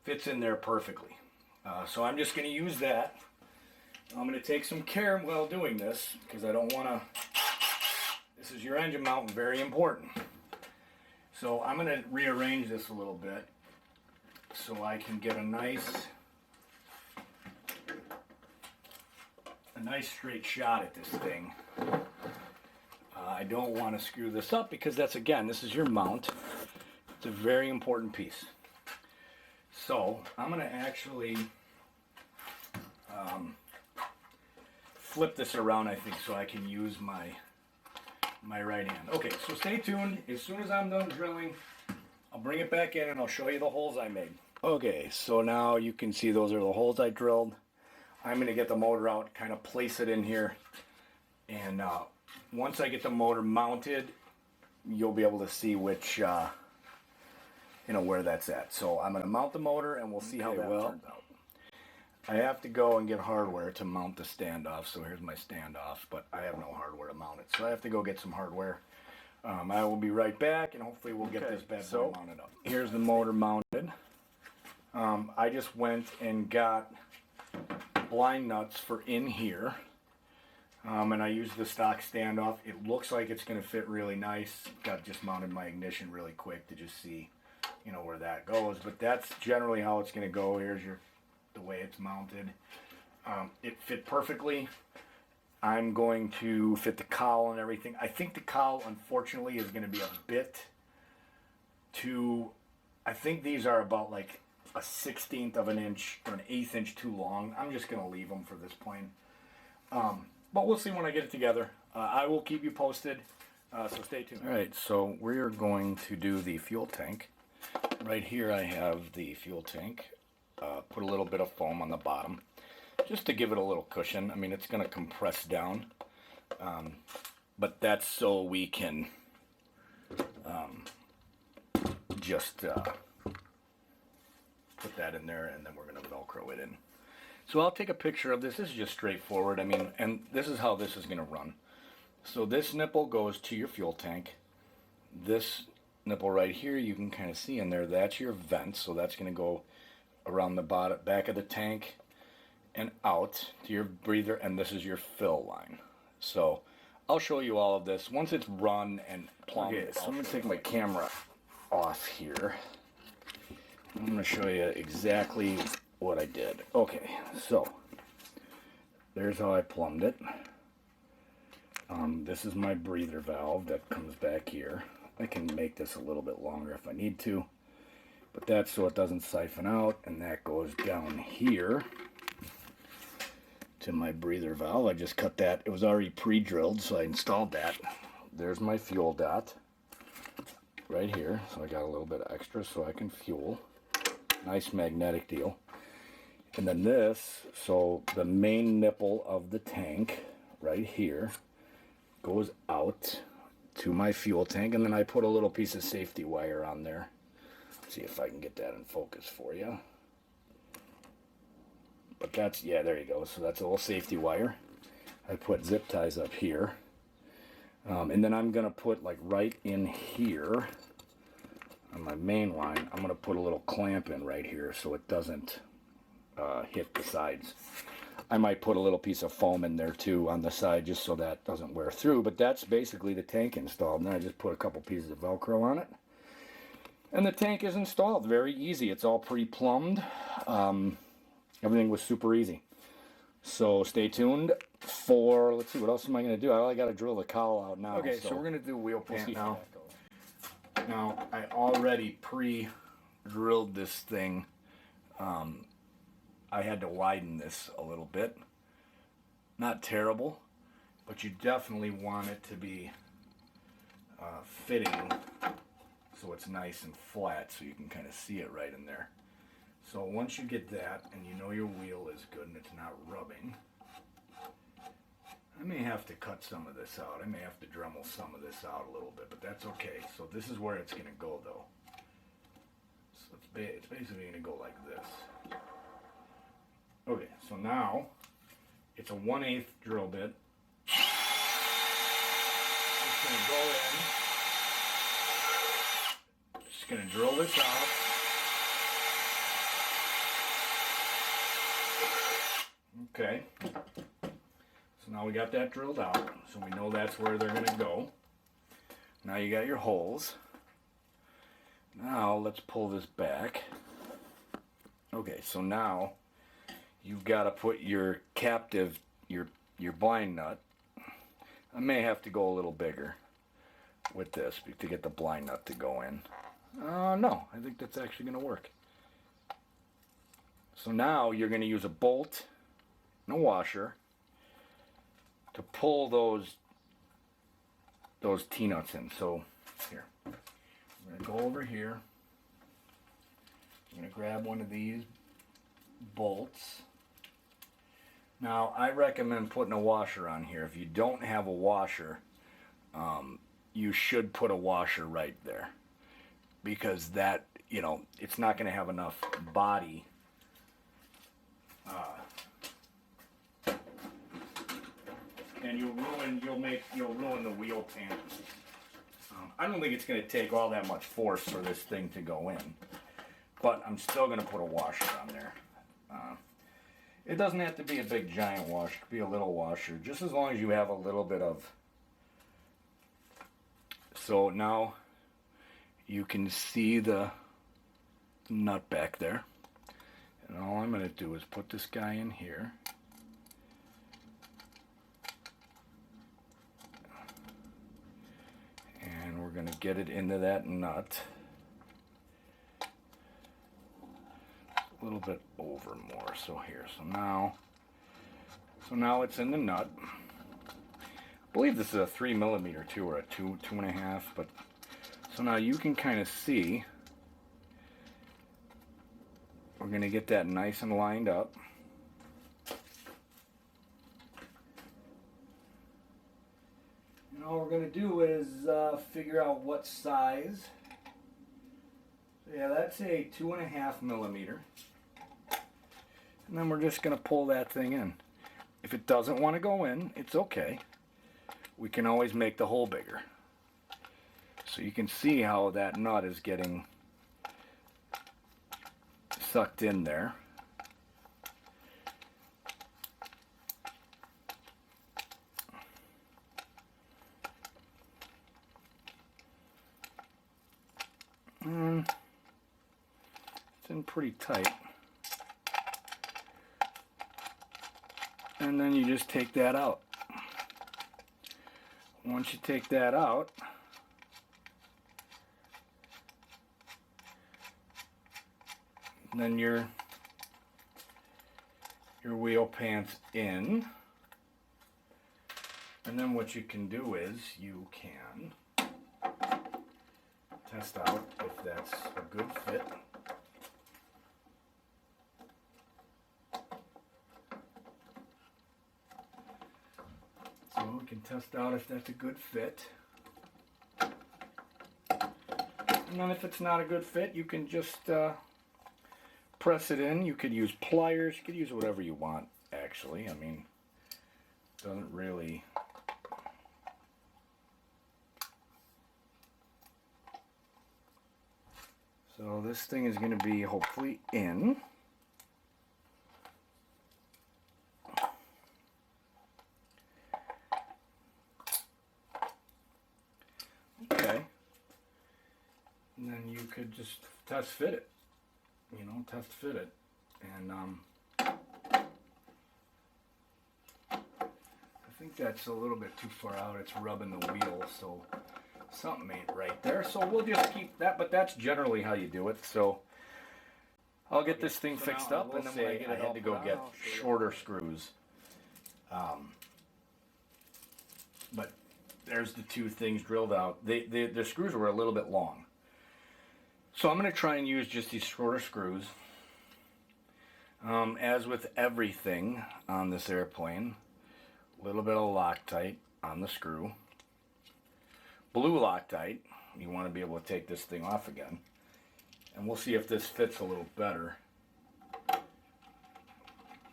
Fits in there perfectly. So I'm just going to use that. I'm going to take some care while doing this because I don't want to. This is your engine mount, very important. So I'm going to rearrange this a little bit so I can get a nice straight shot at this thing. I don't want to screw this up because that's, again, this is your mount. It's a very important piece. So I'm going to actually flip this around, I think, so I can use my right hand. Okay, so stay tuned. As soon as I'm done drilling, I'll bring it back in and I'll show you the holes I made. Okay, so now you can see those are the holes I drilled. I'm going to get the motor out, kind of place it in here, and once I get the motor mounted, you'll be able to see which, where that's at. So I'm going to mount the motor and we'll see how that turns out. I have to go and get hardware to mount the standoff. So here's my standoff, but I have no hardware to mount it. So I have to go get some hardware. I will be right back, and hopefully we'll get this bad boy mounted up. Here's the motor mounted. I just went and got blind nuts for in here. And I used the stock standoff. It looks like it's going to fit really nice. Just mounted my ignition really quick to just see, where that goes. But that's generally how it's going to go. Here's the way it's mounted. It fit perfectly. I'm going to fit the cowl and everything. I think the cowl, unfortunately, is going to be a bit too... I think these are about like a 1/16 of an inch or an 1/8 inch too long. I'm just going to leave them for this plane. But we'll see when I get it together. I will keep you posted, so stay tuned. All right, so we're going to do the fuel tank. Right here I have the fuel tank. Put a little bit of foam on the bottom, just to give it a little cushion. I mean, it's going to compress down, but that's so we can just put that in there, and then we're going to Velcro it in. So I'll take a picture of this. This is just straightforward. I mean, and this is how this is going to run. So this nipple goes to your fuel tank. This nipple right here, you can kind of see in there, that's your vent. So that's going to go around the bottom, back of the tank and out to your breather, and this is your fill line. So I'll show you all of this once it's run and plumbed. Okay, so I'm going to take my camera off here. I'm going to show you exactly what I did. Okay, so there's how I plumbed it. This is my breather valve that comes back here. I can make this a little bit longer if I need to, but that's so it doesn't siphon out, and that goes down here to my breather valve. I just cut that. It was already pre-drilled, so I installed that. There's my fuel dot right here, so I got a little bit extra so I can fuel. Nice magnetic deal. And then this, so the main nipple of the tank right here goes out to my fuel tank, and then I put a little piece of safety wire on there. Let's see if I can get that in focus for you. But that's, yeah, there you go. So that's a little safety wire. I put zip ties up here. And then I'm going to put, like, right in here on my main line, I'm going to put a little clamp in right here so it doesn't hit the sides. I might put a little piece of foam in there too on the side just so that doesn't wear through, but that's basically the tank installed. And then I just put a couple pieces of Velcro on it, and the tank is installed. Very easy. It's all pre-plumbed. Everything was super easy. So stay tuned for, let's see, what else am I going to do? I got to drill the cowl out now. Okay, so we're going to do wheel pant now. Now, I already pre-drilled this thing. I had to widen this a little bit. Not terrible, but you definitely want it to be fitting so it's nice and flat so you can kind of see it right in there. So once you get that and you know your wheel is good and it's not rubbing, I may have to cut some of this out. I may have to Dremel some of this out a little bit, but that's okay. So this is where it's going to go though. So it's basically going to go like this. Okay, so now it's a 1/8 drill bit. It's going to go in. Just going to drill this out. Okay. So now we got that drilled out, so we know that's where they're going to go. Now you got your holes. Now let's pull this back. Okay, so now you've got to put your captive, your blind nut. I may have to go a little bigger with this to get the blind nut to go in. No, I think that's actually going to work. So now you're going to use a bolt and a washer to pull those T-nuts in. So here, I'm going to go over here. I'm going to grab one of these bolts. Now, I recommend putting a washer on here. If you don't have a washer, you should put a washer right there, because that, you know, it's not going to have enough body. And you'll ruin the wheel pant. I don't think it's going to take all that much force for this thing to go in, but I'm still going to put a washer on there. It doesn't have to be a big giant washer. It could be a little washer, just as long as you have a little bit of. So now you can see the nut back there. And all I'm going to do is put this guy in here. And we're going to get it into that nut. A little bit over more, so here. So now it's in the nut. I believe this is a 3mm too, or a 2.5, but so now you can kind of see. We're going to get that nice and lined up. And all we're going to do is figure out what size. So yeah, that's a 2.5mm. And then we're just going to pull that thing in. If it doesn't want to go in, it's okay. We can always make the hole bigger. So you can see how that nut is getting sucked in there. It's in pretty tight. And then you just take that out. Once you take that out, then your wheel pants in. And then what you can do is you can test out if that's a good fit. So we can test out if that's a good fit. And then if it's not a good fit, you can just press it in. You could use pliers. You could use whatever you want, actually. I mean, it doesn't really... So this thing is going to be hopefully in. Okay. And then you could just test fit it. You know, test fit it. And I think that's a little bit too far out. It's rubbing the wheel, so something ain't right there. So we'll just keep that, but that's generally how you do it. So I'll get this thing fixed up, and then when I get it, I had to go get shorter screws. But there's the two things drilled out. The screws were a little bit long. So I'm going to try and use just these shorter screws. As with everything on this airplane, a little bit of Loctite on the screw. Blue Loctite. You want to be able to take this thing off again. And we'll see if this fits a little better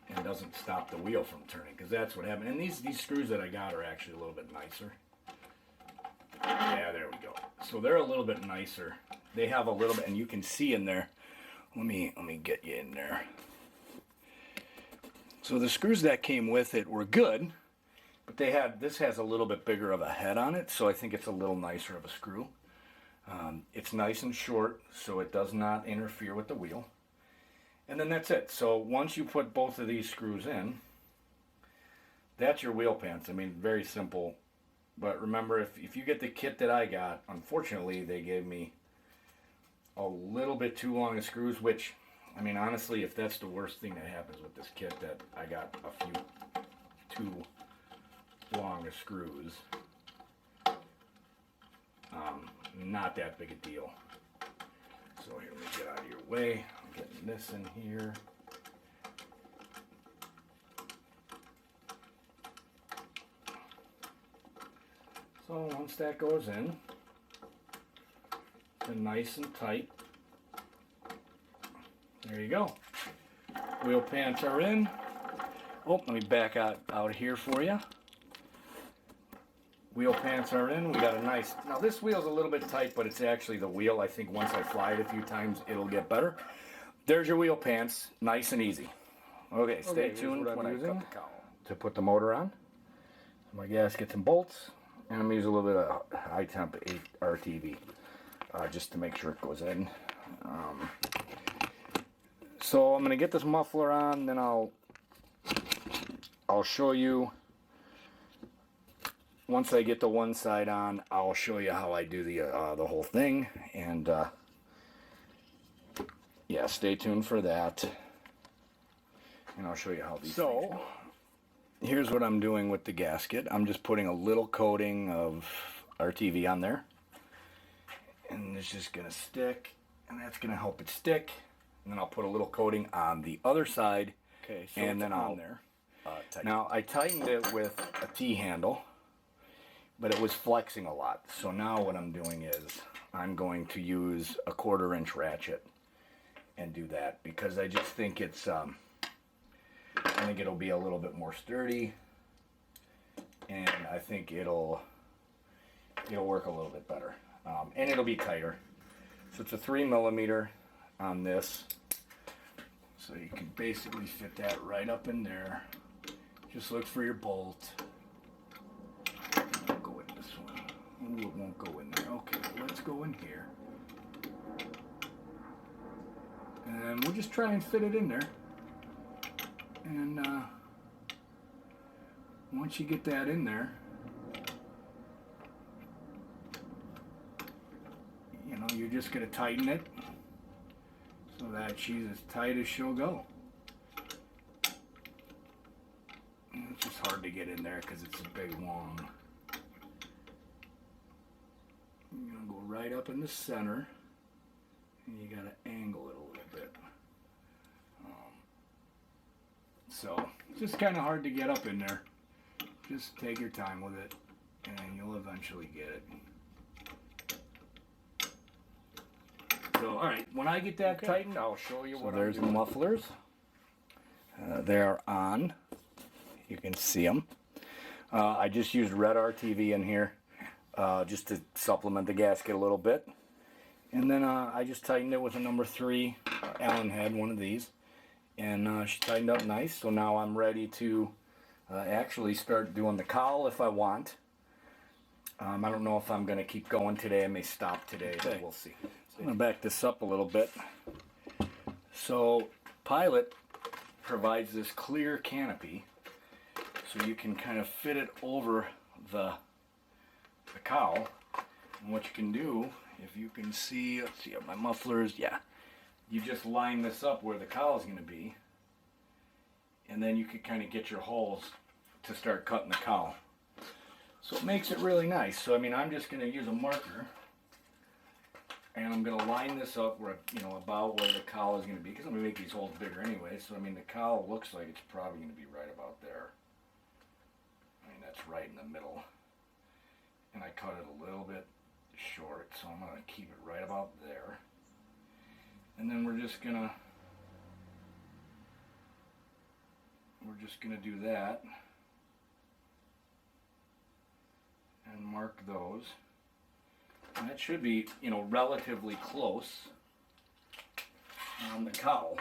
and doesn't stop the wheel from turning, because that's what happened. And these screws that I got are actually a little bit nicer. Yeah, there we go. So they're a little bit nicer. They have a little bit, and you can see in there. Let me get you in there. So the screws that came with it were good, but this has a little bit bigger of a head on it, so I think it's a little nicer of a screw. It's nice and short, so it does not interfere with the wheel. And then that's it. So once you put both of these screws in, that's your wheel pants. I mean, very simple But remember, if you get the kit that I got, unfortunately, they gave me a little bit too long of screws, which, I mean, honestly, if that's the worst thing that happens with this kit, that I got a few too long of screws, not that big a deal. So here, let me get out of your way. I'm getting this in here. So once that goes in, then nice and tight. There you go. Wheel pants are in. Oh, let me back out here for you. Wheel pants are in. We got a nice, now this wheel's a little bit tight, but it's actually the wheel. I think once I fly it a few times, it'll get better. There's your wheel pants, nice and easy. Okay, stay tuned when I cut the cowl to put the motor on. My gaskets and bolts, and I'm using a little bit of high temp 8 RTV just to make sure it goes in. So I'm gonna get this muffler on, then I'll show you. Once I get the one side on, I'll show you how I do the whole thing, and yeah, stay tuned for that. And I'll show you how these. So, here's what I'm doing with the gasket. I'm just putting a little coating of RTV on there, and it's just gonna stick, and that's gonna help it stick. And then I'll put a little coating on the other side, okay, so and then on there. Now I tightened it with a T-handle, but it was flexing a lot. So now what I'm doing is I'm going to use a 1/4 inch ratchet and do that, because I just think it's I think it'll be a little bit more sturdy, and I think it'll work a little bit better, and it'll be tighter. So it's a 3mm on this, so you can basically fit that right up in there. Just look for your bolt. I'll go in this one. Ooh, it won't go in there. Okay, let's go in here. And we'll just try and fit it in there. And once you get that in there, you know, you're just going to tighten it so that she's as tight as she'll go. It's just hard to get in there because it's a big long. You're going to go right up in the center, and you got to angle it a little bit. So it's just kind of hard to get up in there. Just take your time with it, and you'll eventually get it. So, all right, when I get that tightened, I'll show you what I'm doing. There's the mufflers. They're on. You can see them. I just used red RTV in here just to supplement the gasket a little bit. And then I just tightened it with a number 3 Allen head, one of these. And she tightened up nice. So now I'm ready to actually start doing the cowl if I want. I don't know if I'm going to keep going today. I may stop today, but we'll see. So I'm going to back this up a little bit. So Pilot provides this clear canopy, so you can kind of fit it over the cowl. And what you can do, if you can see, let's see, my mufflers, yeah. You just line this up where the cowl is going to be, and then you can kind of get your holes to start cutting the cowl. So it makes it really nice. So I mean, I'm just going to use a marker, and I'm going to line this up where, you know, about where the cowl is going to be, because I'm going to make these holes bigger anyway. So I mean, the cowl looks like it's probably going to be right about there. I mean, that's right in the middle. And I cut it a little bit short, so I'm going to keep it right about there. And then we're just gonna do that and mark those. And that should be, you know, relatively close on the cowl.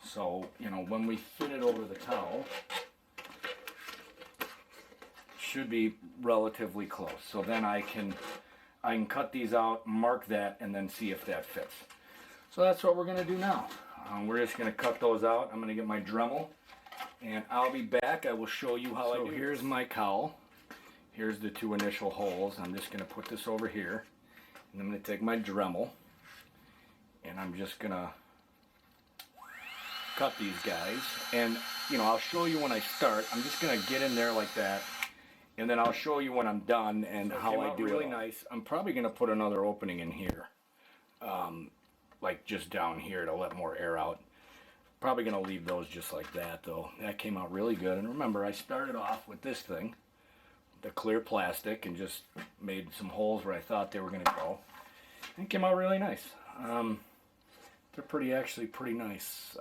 So, you know, when we fit it over the cowl, it should be relatively close. So then I can cut these out, mark that, and then see if that fits. So that's what we're going to do now. We're just going to cut those out. I'm going to get my Dremel, and I'll be back. I will show you how I do. So here's my cowl. here's the 2 initial holes. I'm just going to put this over here, and I'm going to take my Dremel, and I'm just going to cut these guys. And you know, I'll show you when I start. I'm just going to get in there like that, and then I'll show you when I'm done and how I do it. Really nice. I'm probably going to put another opening in here, like just down here to let more air out. Probably going to leave those just like that though. That came out really good. And remember, I started off with this thing, the clear plastic, and just made some holes where I thought they were going to go. And it came out really nice. They're actually pretty nice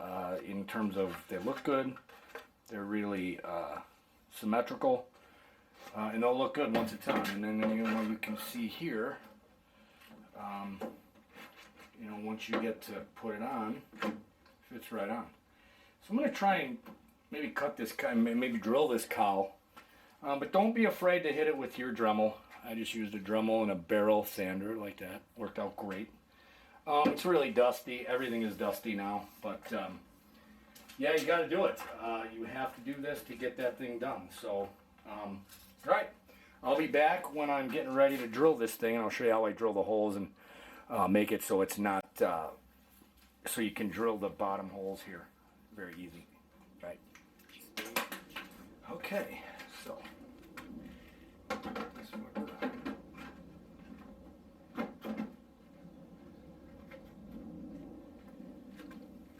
in terms of they look good. They're really symmetrical, and they'll look good once it's on. And then you can see here, you know, once you get to put it on, it fits right on. So I'm going to try and maybe cut this, maybe drill this cowl, but don't be afraid to hit it with your Dremel. I just used a Dremel and a barrel sander like that. Worked out great. It's really dusty. Everything is dusty now, but yeah, you got to do it. You have to do this to get that thing done. So, all right, I'll be back when I'm getting ready to drill this thing, and I'll show you how I drill the holes and make it so it's not, so you can drill the bottom holes here. Very easy, right? Okay, so. This one,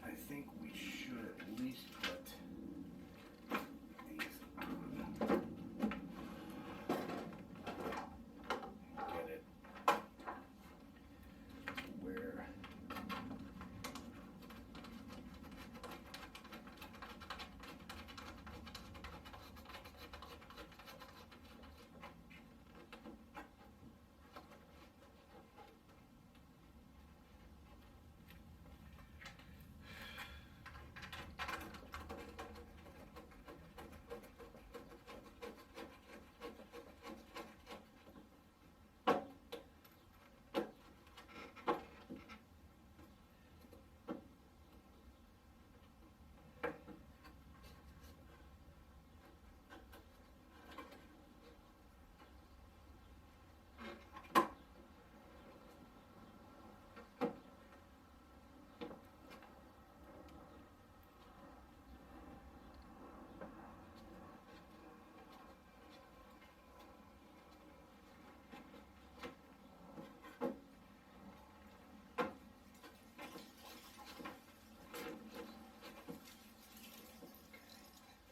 I think we should at least put these on. Get it where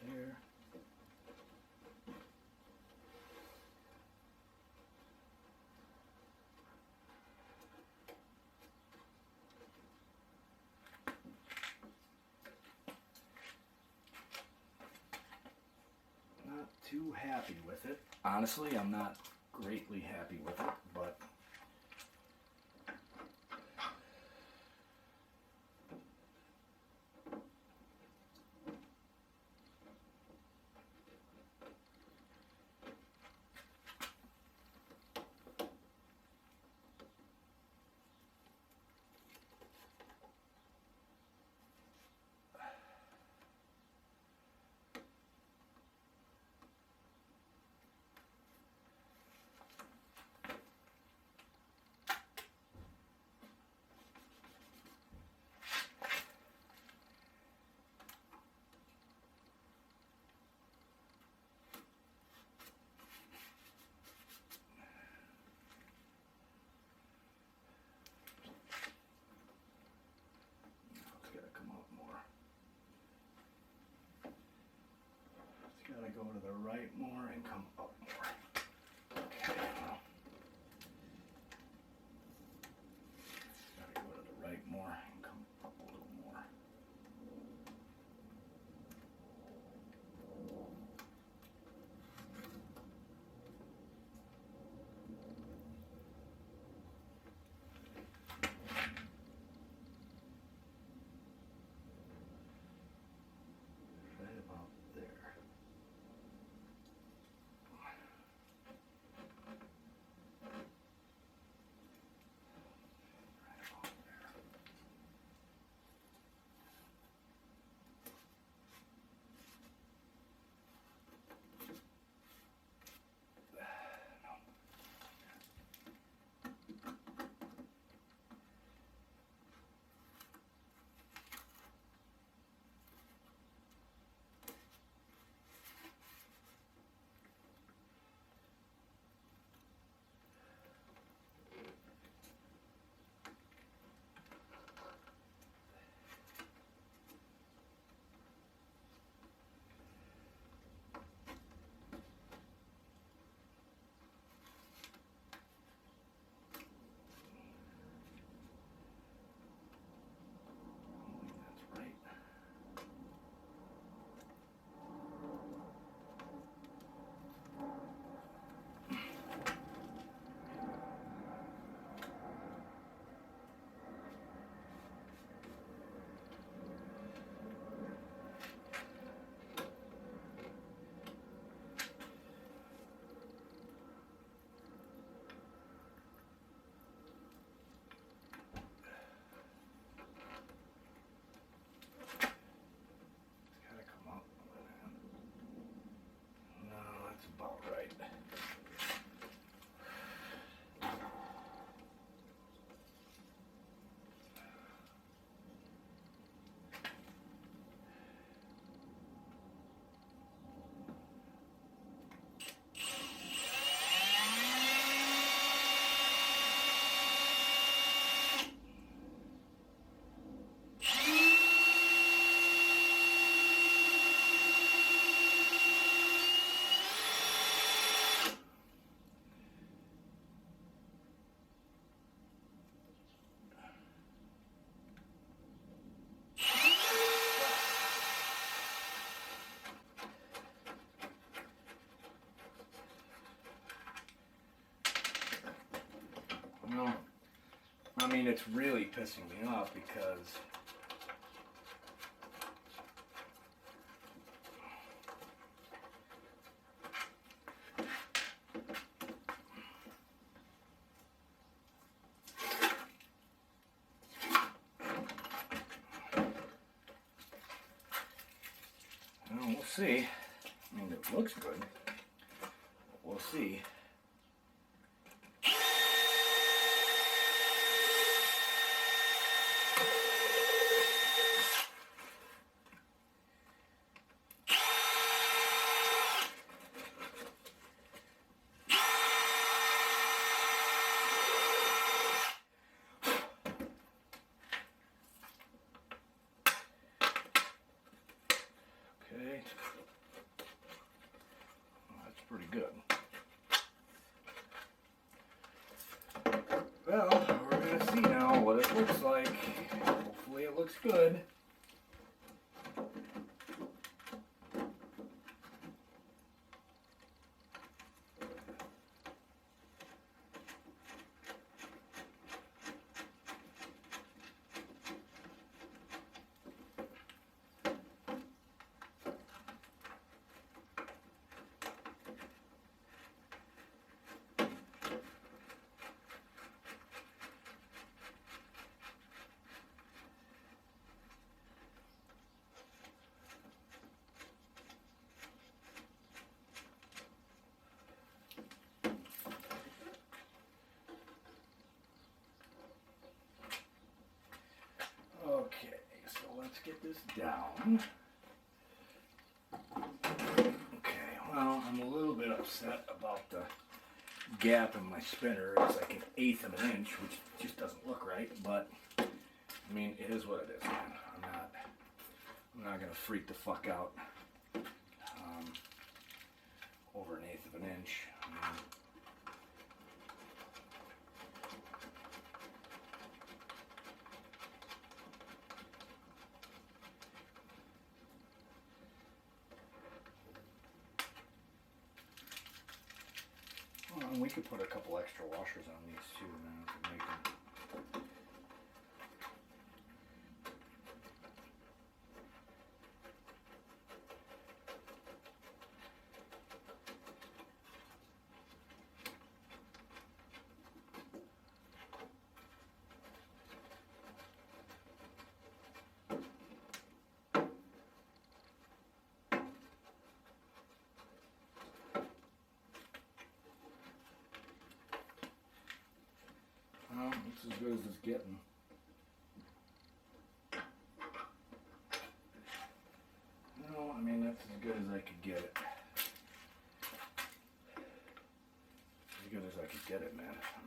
there. Not too happy with it. Honestly, I'm not greatly happy with it, but gotta go to the right more and come up more. Okay, well. Gotta go to the right more and come up a little more. Right about there. mean, it's really pissing me off because well, we'll see. I mean, it looks good. We'll see. Okay. Well, that's pretty good. Well, we're gonna see now what it looks like. Hopefully it looks good. Okay, so let's get this down. Okay, well, I'm a little bit upset about the gap in my spinner. It's like 1/8 of an inch, which just doesn't look right, but I mean, it is what it is, man. I'm not gonna freak the fuck out over 1/8 of an inch. I mean, well, and we could put a couple extra washers on these too, man, to make them. Well, it's as good as it's getting. No, I mean, that's as good as I could get it. As good as I could get it, man. I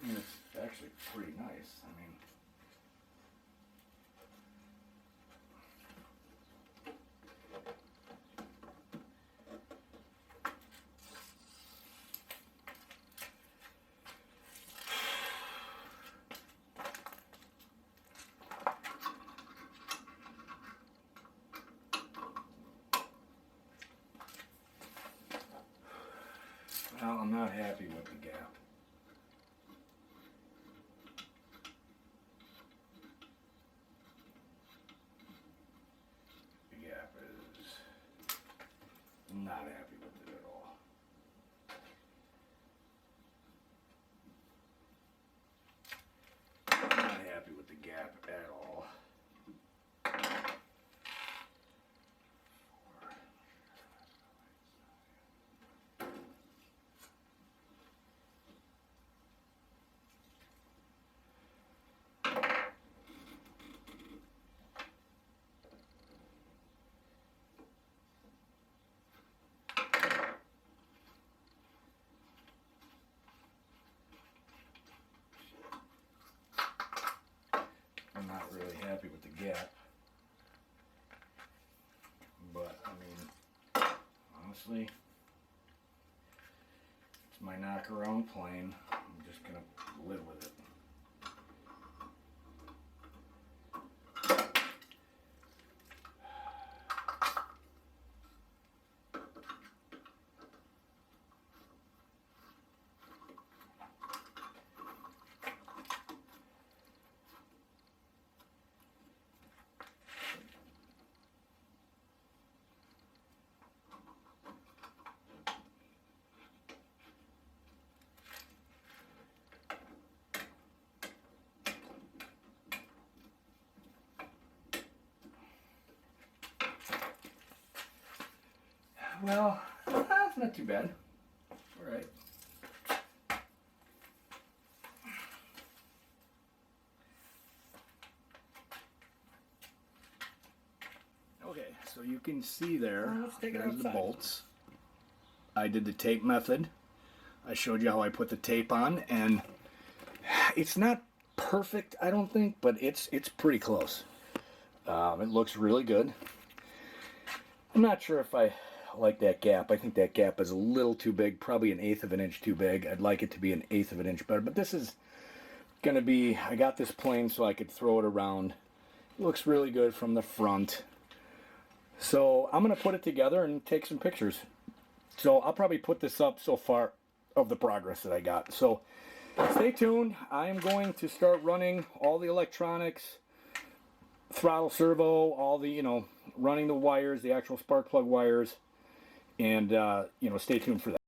mean, it's actually pretty nice. I mean, well, I'm not happy with the gap. The gap is not happy with it at all. Not happy with the gap at all. I'm not really happy with the gap, but I mean, honestly, it's my knock-around plane. I'm just gonna live with it. Well, it's not too bad. All right. Okay, so you can see there, Let's take it there's the outside. bolts. I did the tape method. I showed you how I put the tape on, and it's not perfect, I don't think, but it's pretty close. It looks really good. I'm not sure if I like that gap. I think that gap is a little too big, probably 1/8 of an inch too big. I'd like it to be 1/8 of an inch better, but this is going to be, I got this plane so I could throw it around. It looks really good from the front. So I'm going to put it together and take some pictures. So I'll probably put this up so far of the progress that I got. So stay tuned. I am going to start running all the electronics, throttle servo, all the, you know, running the wires, the actual spark plug wires, and, you know, stay tuned for that.